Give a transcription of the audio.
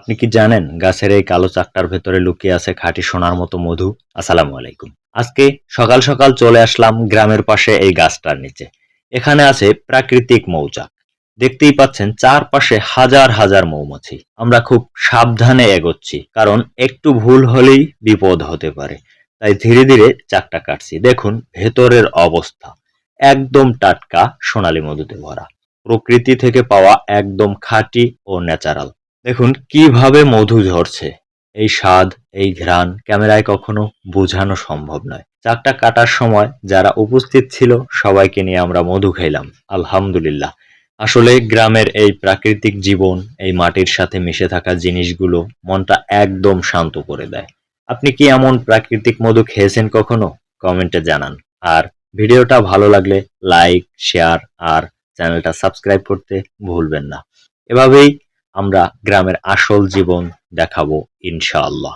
আপনি কি জানেন গাছের এই কালো চাকটার ভেতরে লুকিয়ে আছে খাঁটি সোনার মতো মধু? আসসালামু আলাইকুম। আজকে সকাল সকাল চলে আসলাম গ্রামের পাশে এই গাছটার নিচে। এখানে আছে প্রাকৃতিক মৌচাক। দেখতেই পাচ্ছেন চারপাশে হাজার হাজার মৌমাছি। আমরা খুব সাবধানে এগোচ্ছি কারণ একটু ভুল হলেই বিপদ হতে পারে। তাই ধীরে ধীরে চাকটা কাটছি। দেখুন ভেতরের অবস্থা একদম টাটকা সোনালী মধুতে ভরা, প্রকৃতি থেকে পাওয়া একদম খাঁটি ও ন্যাচারাল। দেখুন কিভাবে মধু ঝরছে। এই স্বাদ, এই ঘ্রাণ ক্যামেরায় কখনো বোঝানো সম্ভব নয়। চাকটা কাটার সময় যারা উপস্থিত ছিল সবাইকে নিয়ে আমরা মধু খাইলাম, আলহামদুলিল্লাহ। আসলে গ্রামের এই প্রাকৃতিক জীবন, এই মাটির সাথে মিশে থাকা জিনিসগুলো মনটা একদম শান্ত করে দেয়। আপনি কি এমন প্রাকৃতিক মধু খেয়েছেন কখনো? কমেন্টে জানান। আর ভিডিওটা ভালো লাগলে লাইক, শেয়ার আর চ্যানেলটা সাবস্ক্রাইব করতে ভুলবেন না। এভাবেই আমরা গ্রামের আসল জীবন দেখাবো ইনশাআল্লাহ।